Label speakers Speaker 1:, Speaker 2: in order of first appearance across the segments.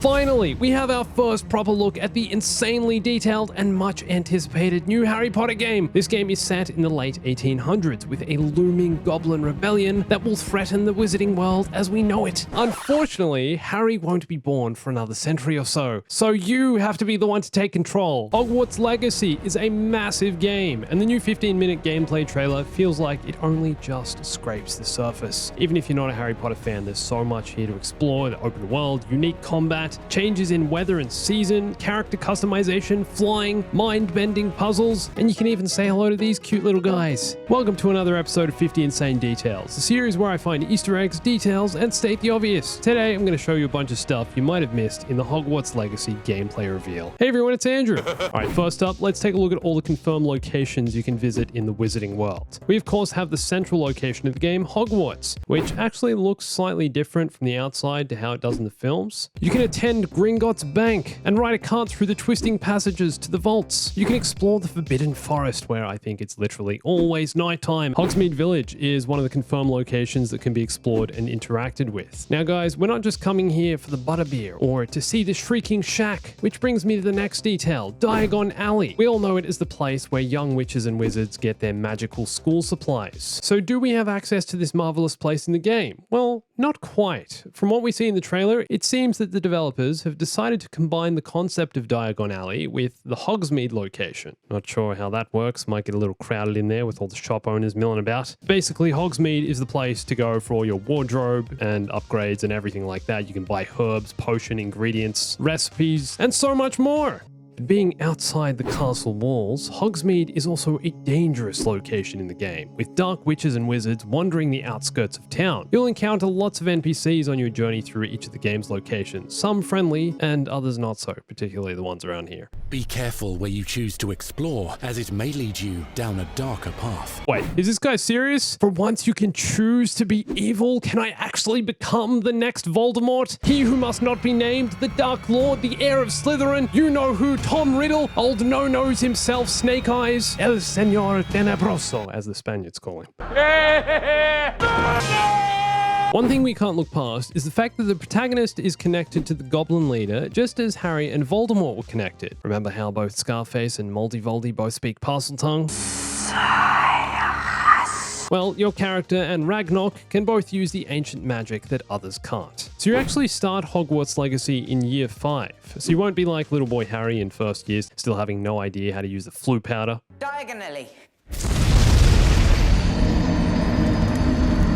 Speaker 1: Finally, we have our first proper look at the insanely detailed and much anticipated new Harry Potter game. This game is set in the late 1800s with a looming goblin rebellion that will threaten the wizarding world as we know it. Unfortunately, Harry won't be born for another century or so you have to be the one to take control. Hogwarts Legacy is a massive game, and the new 15-minute gameplay trailer feels like it only just scrapes the surface. Even if you're not a Harry Potter fan, there's so much here to explore: the open world, unique combat, changes in weather and season, character customization, flying, mind-bending puzzles, and you can even say hello to these cute little guys. Welcome to another episode of 50 Insane Details, the series where I find Easter eggs, details, and state the obvious. Today, I'm going to show you a bunch of stuff you might have missed in the Hogwarts Legacy gameplay reveal. Hey everyone, it's Andrew. Alright, first up, let's take a look at all the confirmed locations you can visit in the Wizarding World. We of course have the central location of the game, Hogwarts, which actually looks slightly different from the outside to how it does in the films. You can attend Gringotts Bank and ride a cart through the twisting passages to the vaults. You can explore the Forbidden Forest, where I think it's literally always nighttime. Hogsmeade Village is one of the confirmed locations that can be explored and interacted with. Now guys, we're not just coming here for the butterbeer or to see the Shrieking Shack, which brings me to the next detail, Diagon Alley. We all know it as the place where young witches and wizards get their magical school supplies. So do we have access to this marvelous place in the game? Well, not quite. From what we see in the trailer, it seems that the developers have decided to combine the concept of Diagon Alley with the Hogsmeade location. Not sure how that works, might get a little crowded in there with all the shop owners milling about. Basically, Hogsmeade is the place to go for all your wardrobe and upgrades and everything like that. You can buy herbs, potion ingredients, recipes, and so much more. Being outside the castle walls, Hogsmeade is also a dangerous location in the game, with dark witches and wizards wandering the outskirts of town. You'll encounter lots of NPCs on your journey through each of the game's locations, some friendly and others not so, particularly the ones around here.
Speaker 2: Be careful where you choose to explore, as it may lead you down a darker path.
Speaker 1: Wait, is this guy serious? For once you can choose to be evil? Can I actually become the next Voldemort? He who must not be named, the Dark Lord, the heir of Slytherin, you know who, Tom Riddle, old no-nose himself, Snake Eyes, El Señor Tenebroso, as the Spaniards call him. One thing we can't look past is the fact that the protagonist is connected to the Goblin leader, just as Harry and Voldemort were connected. Remember how both Scarface and Moldy-Voldy both speak Parseltongue? Well, your character and Ragnarok can both use the ancient magic that others can't. So you actually start Hogwarts Legacy in year 5. So you won't be like little boy Harry in first years, still having no idea how to use the flu powder.
Speaker 3: Diagon Alley.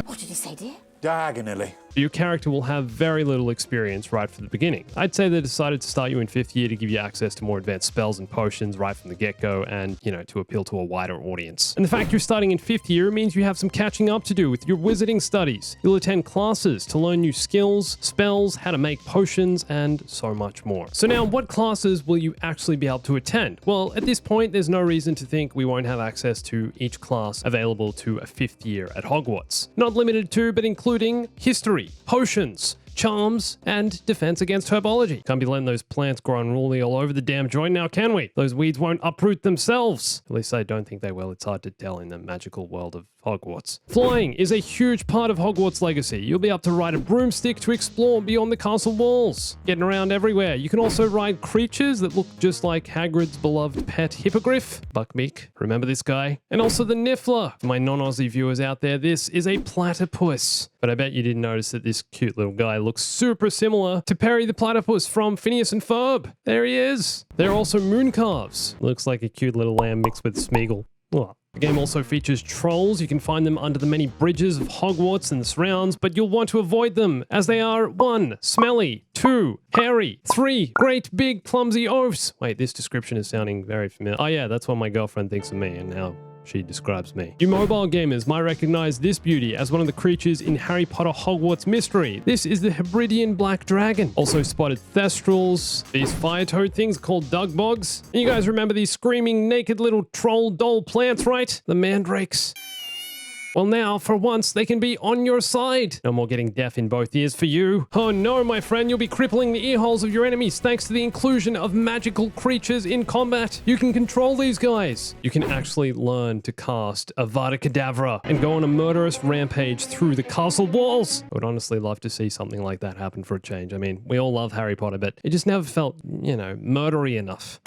Speaker 3: What did you say, dear?
Speaker 4: Diagonally.
Speaker 1: Your character will have very little experience right from the beginning. I'd say they decided to start you in 5th year to give you access to more advanced spells and potions right from the get-go and, to appeal to a wider audience. And the fact you're starting in 5th year means you have some catching up to do with your wizarding studies. You'll attend classes to learn new skills, spells, how to make potions, and so much more. So now, what classes will you actually be able to attend? Well, at this point, there's no reason to think we won't have access to each class available to a 5th year at Hogwarts. Not limited to, but including history, potions, charms, and defense against herbology. Can't be letting those plants grow unruly all over the damn joint now, can we? Those weeds won't uproot themselves. At least I don't think they will. It's hard to tell in the magical world of Hogwarts. Flying is a huge part of Hogwarts Legacy. You'll be able to ride a broomstick to explore beyond the castle walls, getting around everywhere. You can also ride creatures that look just like Hagrid's beloved pet hippogriff, Buckbeak. Remember this guy? And also the Niffler. For my non-Aussie viewers out there, this is a platypus. But I bet you didn't notice that this cute little guy looks super similar to Perry the Platypus from Phineas and Ferb. There he is. There are also mooncalves. Looks like a cute little lamb mixed with Smeagol. Oh. The game also features trolls. You can find them under the many bridges of Hogwarts and the surrounds, but you'll want to avoid them as they are 1. Smelly, 2. Hairy, 3. Great big clumsy oafs. Wait, this description is sounding very familiar. Oh yeah, that's what my girlfriend thinks of me and how she describes me. You mobile gamers might recognize this beauty as one of the creatures in Harry Potter Hogwarts Mystery. This is the Hebridean Black Dragon. Also spotted Thestrals. These fire toad things called Dugbogs. And you guys remember these screaming naked little troll doll plants, right? The mandrakes. Well, now, for once, they can be on your side. No more getting deaf in both ears for you. Oh no, my friend, you'll be crippling the ear holes of your enemies thanks to the inclusion of magical creatures in combat. You can control these guys. You can actually learn to cast Avada Kedavra and go on a murderous rampage through the castle walls. I would honestly love to see something like that happen for a change. I mean, we all love Harry Potter, but it just never felt, you know, murdery enough.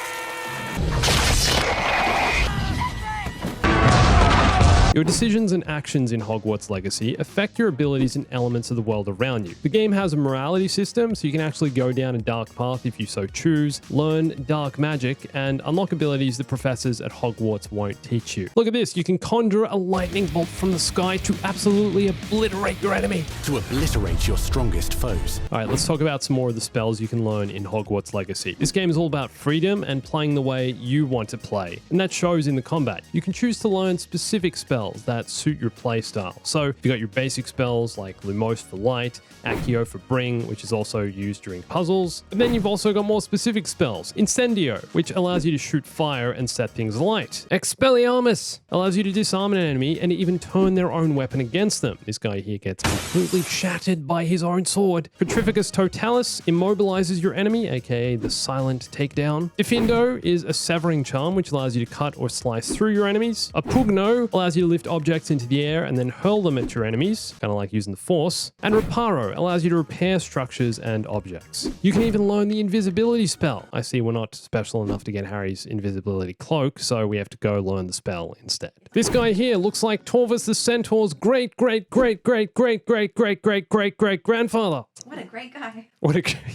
Speaker 1: Your decisions and actions in Hogwarts Legacy affect your abilities and elements of the world around you. The game has a morality system, so you can actually go down a dark path if you so choose, learn dark magic, and unlock abilities the professors at Hogwarts won't teach you. Look at this, you can conjure a lightning bolt from the sky to absolutely obliterate your enemy.
Speaker 2: To obliterate your strongest foes.
Speaker 1: Alright, let's talk about some more of the spells you can learn in Hogwarts Legacy. This game is all about freedom and playing the way you want to play, and that shows in the combat. You can choose to learn specific spells that suit your playstyle. So you got your basic spells like Lumos for light, Accio for bring, which is also used during puzzles. But then you've also got more specific spells. Incendio, which allows you to shoot fire and set things alight. Expelliarmus allows you to disarm an enemy and even turn their own weapon against them. This guy here gets completely shattered by his own sword. Petrificus Totalis immobilizes your enemy, aka the silent takedown. Diffindo is a severing charm, which allows you to cut or slice through your enemies. A Pugno allows you to lift objects into the air and then hurl them at your enemies, kind of like using the Force. And Reparo allows you to repair structures and objects. You can even learn the invisibility spell. I see we're not special enough to get Harry's invisibility cloak, so we have to go learn the spell instead. This guy here looks like Torvus the Centaur's great-great-great-great-great-great-great-great-great-grandfather.
Speaker 3: What a great guy.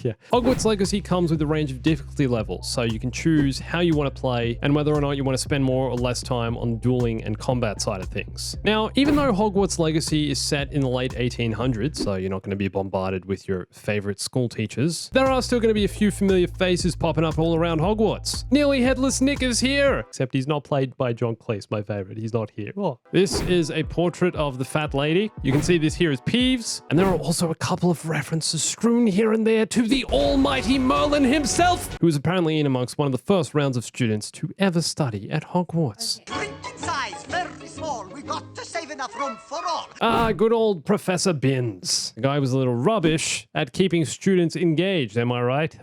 Speaker 1: Yeah. Hogwarts Legacy comes with a range of difficulty levels, so you can choose how you want to play and whether or not you want to spend more or less time on dueling and combat side of things. Now, even though Hogwarts Legacy is set in the late 1800s, so you're not going to be bombarded with your favorite school teachers, there are still going to be a few familiar faces popping up all around Hogwarts. Nearly Headless Nick is here, except he's not played by John Cleese, my favorite. He's not here. Oh. This is a portrait of the fat lady. You can see this here is Peeves, and there are also a couple of references strewn here and there to the almighty Merlin himself, who was apparently in amongst one of the first rounds of students to ever study at Hogwarts.
Speaker 4: Drinking size, very small. We got to save enough room for all.
Speaker 1: Ah, good old Professor Binns. The guy was a little rubbish at keeping students engaged, am I right?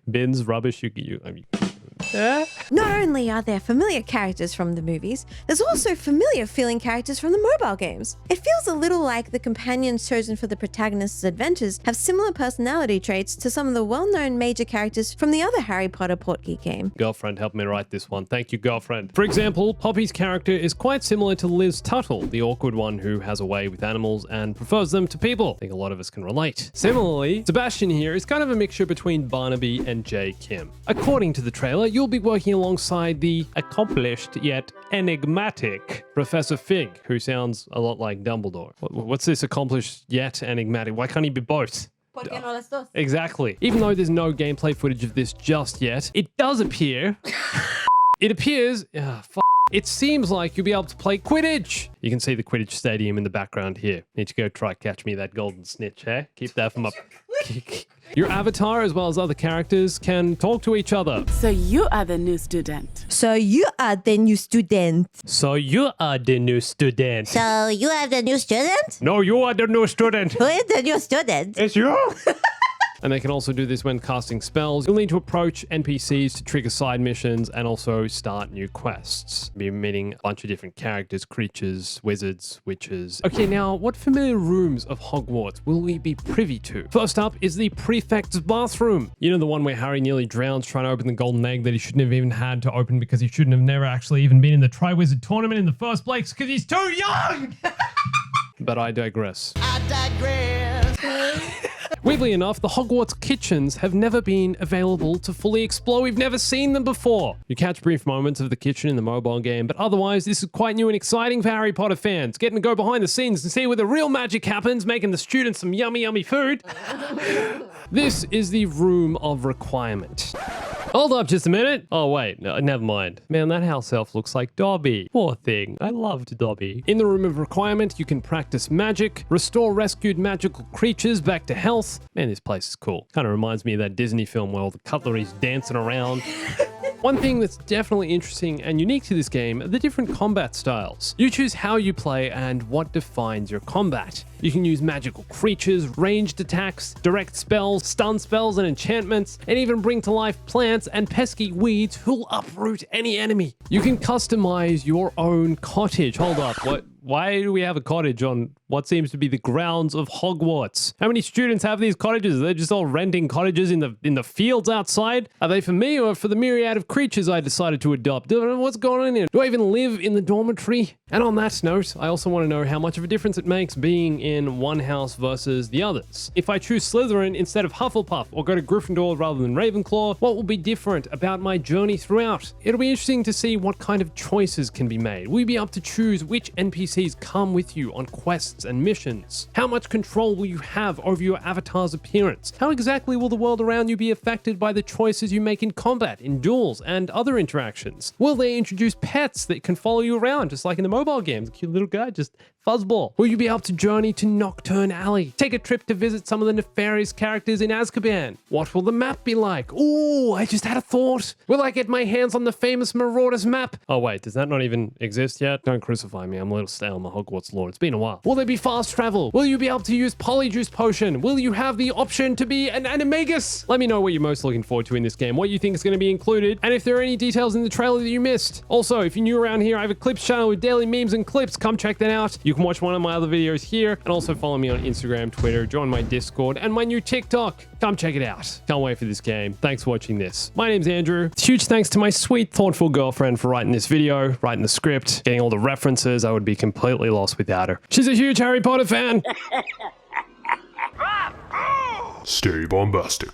Speaker 1: Binns, rubbish, I mean...
Speaker 3: Not only are there familiar characters from the movies, there's also familiar feeling characters from the mobile games. It feels a little like the companions chosen for the protagonist's adventures have similar personality traits to some of the well-known major characters from the other Harry Potter portkey game.
Speaker 1: Girlfriend helped me write this one. Thank you, girlfriend. For example, Poppy's character is quite similar to Liz Tuttle, the awkward one who has a way with animals and prefers them to people. I think a lot of us can relate. Similarly, Sebastian here is kind of a mixture between Barnaby and J. Kim. According to the trailer, you'll be working alongside the accomplished yet enigmatic Professor Fig, who sounds a lot like Dumbledore. What's this accomplished yet enigmatic? Why can't he be both? Exactly. Even though there's no gameplay footage of this just yet, it does appear... It appears... It seems like you'll be able to play Quidditch. You can see the Quidditch stadium in the background here. Need to go try catch me that golden snitch, eh? Keep that from up. Your avatar, as well as other characters, can talk to each other.
Speaker 5: So you are the new student.
Speaker 3: So you are the new student.
Speaker 1: So you are the new student.
Speaker 3: So you are the new student?
Speaker 1: No, you are the new student.
Speaker 3: Who is the new student?
Speaker 1: It's you. And they can also do this when casting spells. You'll need to approach NPCs to trigger side missions and also start new quests. You'll be meeting a bunch of different characters, creatures, wizards, witches. Okay, now what familiar rooms of Hogwarts will we be privy to? First up is the Prefect's bathroom. You know, the one where Harry nearly drowns trying to open the golden egg that he shouldn't have even had to open because he shouldn't have never actually even been in the Triwizard Tournament in the first place because he's too young! But I digress. Weirdly enough, the Hogwarts kitchens have never been available to fully explore. We've never seen them before. You catch brief moments of the kitchen in the mobile game, but otherwise this is quite new and exciting for Harry Potter fans. Getting to go behind the scenes and see where the real magic happens, making the students some yummy, yummy food. This is the Room of Requirement. Hold up just a minute. Oh, wait. No, never mind. Man, that house elf looks like Dobby. Poor thing. I loved Dobby. In the Room of Requirement, you can practice magic, restore rescued magical creatures back to health. Man, this place is cool. Kind of reminds me of that Disney film where all the cutlery's dancing around. One thing that's definitely interesting and unique to this game are the different combat styles. You choose how you play and what defines your combat. You can use magical creatures, ranged attacks, direct spells, stun spells and enchantments, and even bring to life plants and pesky weeds who'll uproot any enemy. You can customize your own cottage. Hold up, what? Why do we have a cottage on what seems to be the grounds of Hogwarts? How many students have these cottages? They're just all renting cottages in the fields outside? Are they for me or for the myriad of creatures I decided to adopt? What's going on here? Do I even live in the dormitory? And on that note, I also want to know how much of a difference it makes being in one house versus the others. If I choose Slytherin instead of Hufflepuff or go to Gryffindor rather than Ravenclaw, what will be different about my journey throughout? It'll be interesting to see what kind of choices can be made. Will you be able to choose which NPCs come with you on quests and missions? How much control will you have over your avatar's appearance? How exactly will the world around you be affected by the choices you make in combat, in duels, and other interactions? Will they introduce pets that can follow you around, just like in the mobile games? A cute little guy, just fuzzball. Will you be able to journey to Nocturne Alley? Take a trip to visit some of the nefarious characters in Azkaban? What will the map be like? Ooh, I just had a thought. Will I get my hands on the famous Marauders map? Oh wait, does that not even exist yet? Don't crucify me, I'm a little stale on my Hogwarts lore. It's been a while. Will there be fast travel? Will you be able to use Polyjuice Potion? Will you have the option to be an Animagus? Let me know what you're most looking forward to in this game, what you think is going to be included, and if there are any details in the trailer that you missed. Also, if you're new around here, I have a clips channel with daily memes and clips. Come check that out. You can watch one of my other videos here, and also follow me on Instagram, Twitter, join my Discord, and my new TikTok. Come check it out. Can't wait for this game. Thanks for watching this. My name's Andrew. Huge thanks to my sweet, thoughtful girlfriend for writing this video, writing the script, getting all the references. I would be completely lost without her. She's a huge Harry Potter fan.
Speaker 6: Stay bombastic.